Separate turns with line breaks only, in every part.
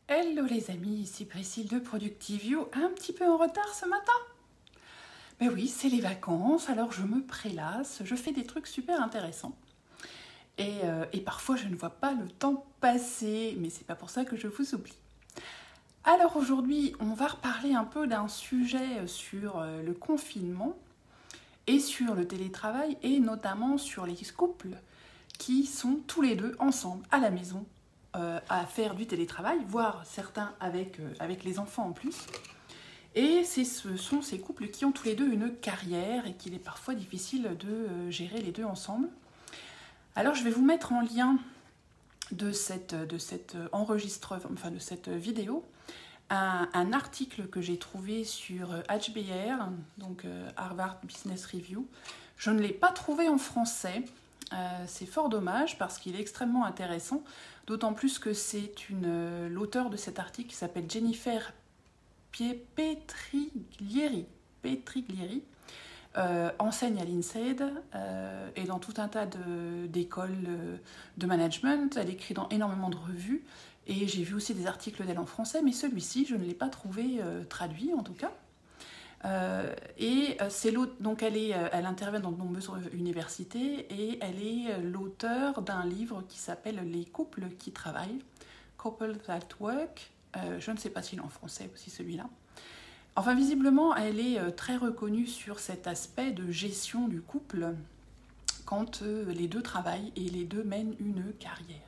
Hello les amis, ici Priscille de Productivio, un petit peu en retard ce matin. Mais oui, c'est les vacances, alors je me prélasse, je fais des trucs super intéressants. Et parfois je ne vois pas le temps passer, mais c'est pas pour ça que je vous oublie. Alors aujourd'hui, on va reparler un peu d'un sujet sur le confinement et sur le télétravail et notamment sur les couples qui sont tous les deux ensemble à la maison à faire du télétravail, voire certains avec les enfants en plus. Et ce sont ces couples qui ont tous les deux une carrière et qu'il est parfois difficile de gérer les deux ensemble. Alors je vais vous mettre en lien de cette vidéo un article que j'ai trouvé sur HBR, donc Harvard Business Review. Je ne l'ai pas trouvé en français. C'est fort dommage parce qu'il est extrêmement intéressant, d'autant plus que c'est l'auteur de cet article qui s'appelle Jennifer Petriglieri, enseigne à l'INSEAD et dans tout un tas d'écoles de management. Elle écrit dans énormément de revues et j'ai vu aussi des articles d'elle en français, mais celui-ci, je ne l'ai pas trouvé traduit en tout cas. Donc elle intervient dans de nombreuses universités et elle est l'auteur d'un livre qui s'appelle Les couples qui travaillent, Couple That Work. Je ne sais pas s'il est en français aussi celui-là. Enfin, visiblement, elle est très reconnue sur cet aspect de gestion du couple quand les deux travaillent et les deux mènent une carrière.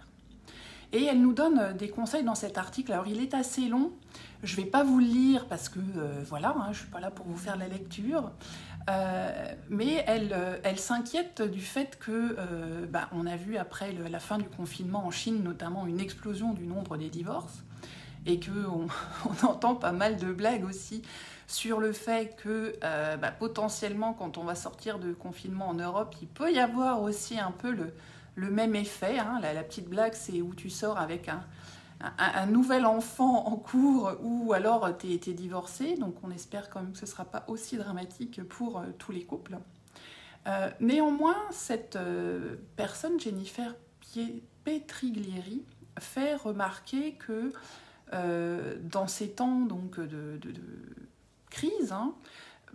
Et elle nous donne des conseils dans cet article. Alors, il est assez long. Je ne vais pas vous le lire parce que, voilà, je ne suis pas là pour vous faire la lecture. Mais elle s'inquiète du fait que, on a vu après la fin du confinement en Chine, notamment, une explosion du nombre des divorces. Et qu'on entend pas mal de blagues aussi sur le fait que, potentiellement, quand on va sortir de confinement en Europe, il peut y avoir aussi un peu le même effet, hein. La petite blague, c'est où tu sors avec un nouvel enfant en cours ou alors t'es divorcé. Donc on espère quand même que ce ne sera pas aussi dramatique pour tous les couples. Néanmoins, cette personne, Jennifer Petriglieri, fait remarquer que dans ces temps donc, de crise, hein,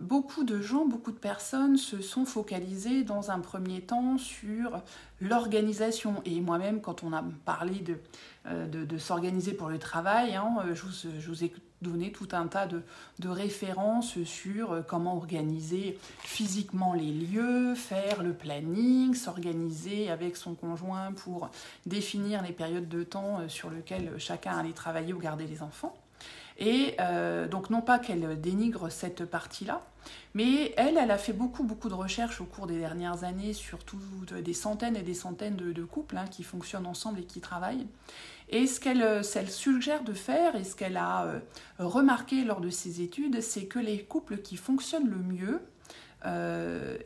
beaucoup de gens, beaucoup de personnes se sont focalisées dans un premier temps sur l'organisation. Et moi-même, quand on a parlé de s'organiser pour le travail, hein, je vous ai donné tout un tas de références sur comment organiser physiquement les lieux, faire le planning, s'organiser avec son conjoint pour définir les périodes de temps sur lesquelles chacun allait travailler ou garder les enfants. Et donc non pas qu'elle dénigre cette partie-là, mais elle a fait beaucoup de recherches au cours des dernières années sur des centaines et des centaines de couples hein, qui fonctionnent ensemble et qui travaillent. Et ce qu'elle suggère de faire et ce qu'elle a remarqué lors de ses études, c'est que les couples qui fonctionnent le mieux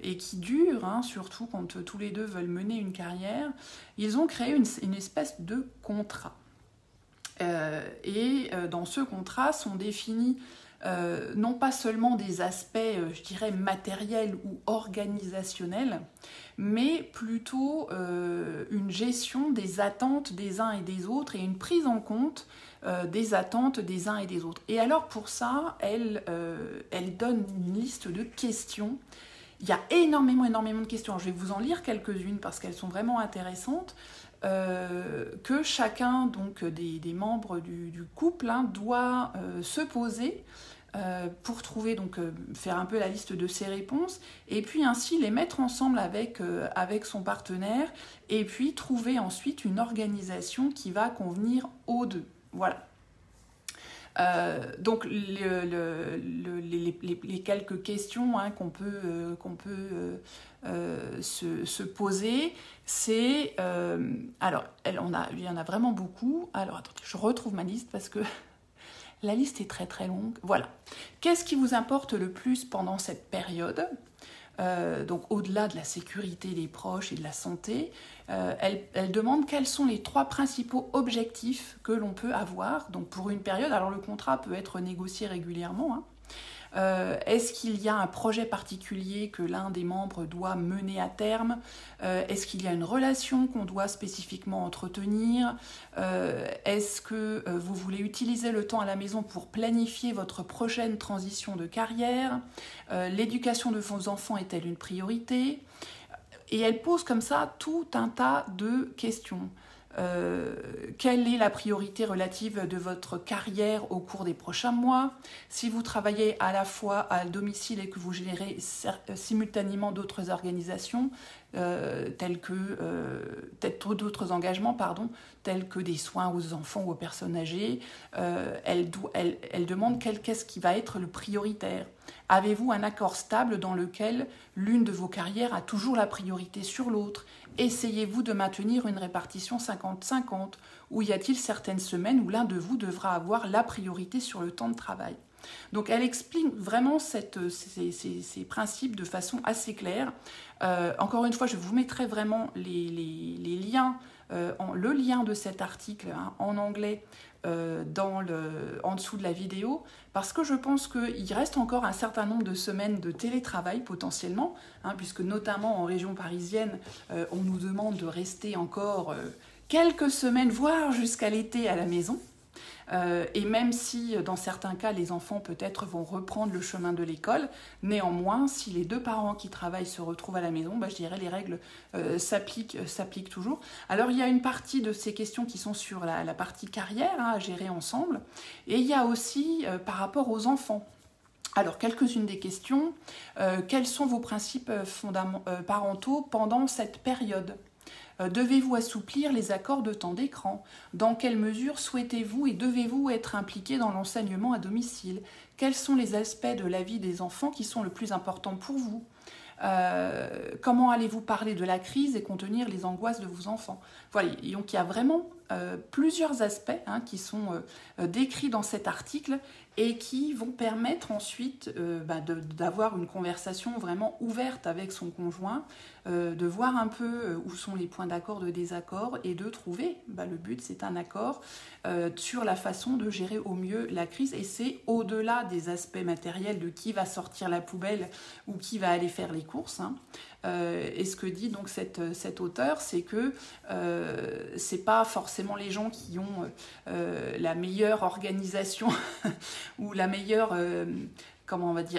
et qui durent, hein, surtout quand tous les deux veulent mener une carrière, ils ont créé une espèce de contrat. Dans ce contrat sont définis non pas seulement des aspects, je dirais, matériels ou organisationnels, mais plutôt une gestion des attentes des uns et des autres et une prise en compte des attentes des uns et des autres. Et alors pour ça, elle donne une liste de questions. Il y a énormément de questions. Je vais vous en lire quelques-unes parce qu'elles sont vraiment intéressantes. Que chacun donc, des membres du couple hein, doit se poser pour trouver, donc faire un peu la liste de ses réponses et puis ainsi les mettre ensemble avec son partenaire et puis trouver ensuite une organisation qui va convenir aux deux. Voilà. Donc les quelques questions hein, qu'on peut se poser, c'est alors il y en a vraiment beaucoup. Alors attendez, je retrouve ma liste parce que la liste est très longue. Voilà. Qu'est-ce qui vous importe le plus pendant cette période ? Donc au-delà de la sécurité des proches et de la santé, elle demande quels sont les 3 principaux objectifs que l'on peut avoir donc pour une période. Alors le contrat peut être négocié régulièrement, hein, Est-ce qu'il y a un projet particulier que l'un des membres doit mener à terme? Est-ce qu'il y a une relation qu'on doit spécifiquement entretenir? Est-ce que vous voulez utiliser le temps à la maison pour planifier votre prochaine transition de carrière? L'éducation de vos enfants est-elle une priorité? Et elle pose comme ça tout un tas de questions. Quelle est la priorité relative de votre carrière au cours des prochains mois? Si vous travaillez à la fois à domicile et que vous gérez simultanément d'autres organisations, tels que d'autres engagements, tels que des soins aux enfants ou aux personnes âgées, elle demande qu'est-ce qui va être le prioritaire. Avez-vous un accord stable dans lequel l'une de vos carrières a toujours la priorité sur l'autre? Essayez-vous de maintenir une répartition 50-50? Ou y a-t-il certaines semaines où l'un de vous devra avoir la priorité sur le temps de travail? Donc elle explique vraiment ces principes de façon assez claire. Encore une fois, je vous mettrai vraiment les liens, le lien de cet article en anglais en dessous de la vidéo, parce que je pense qu'il reste encore un certain nombre de semaines de télétravail potentiellement, puisque notamment en région parisienne, on nous demande de rester encore quelques semaines, voire jusqu'à l'été à la maison. Et même si dans certains cas les enfants peut-être vont reprendre le chemin de l'école, néanmoins si les deux parents qui travaillent se retrouvent à la maison, je dirais les règles s'appliquent toujours. Alors il y a une partie de ces questions qui sont sur la partie carrière à gérer ensemble, et il y a aussi par rapport aux enfants. Alors, quelques-unes des questions. Quels sont vos principes parentaux pendant cette période ? Devez-vous assouplir les accords de temps d'écran? Dans quelle mesure souhaitez-vous et devez-vous être impliqué dans l'enseignement à domicile? Quels sont les aspects de la vie des enfants qui sont le plus importants pour vous? Comment allez-vous parler de la crise et contenir les angoisses de vos enfants? Voilà, donc il y a vraiment plusieurs aspects qui sont décrits dans cet article et qui vont permettre ensuite d'avoir une conversation vraiment ouverte avec son conjoint, de voir un peu où sont les points d'accord, de désaccord, et de trouver, le but c'est un accord sur la façon de gérer au mieux la crise. Et c'est au-delà des aspects matériels de qui va sortir la poubelle ou qui va aller faire les courses. Et ce que dit donc cet auteur, c'est que c'est pas forcément les gens qui ont la meilleure organisation ou la meilleure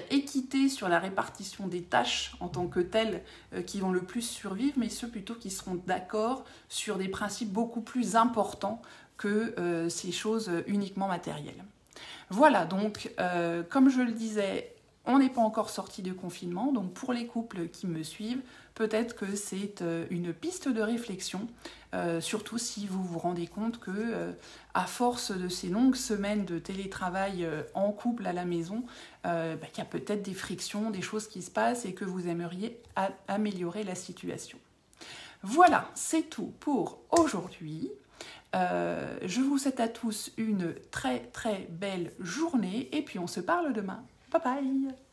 équité sur la répartition des tâches en tant que telles qui vont le plus survivre, mais ceux plutôt qui seront d'accord sur des principes beaucoup plus importants que ces choses uniquement matérielles. Voilà, donc comme je le disais, on n'est pas encore sorti du confinement, donc pour les couples qui me suivent, peut-être que c'est une piste de réflexion, surtout si vous vous rendez compte que, à force de ces longues semaines de télétravail en couple à la maison, qu'il y a peut-être des frictions, des choses qui se passent et que vous aimeriez améliorer la situation. Voilà, c'est tout pour aujourd'hui. Je vous souhaite à tous une très très belle journée et puis on se parle demain. Bye bye!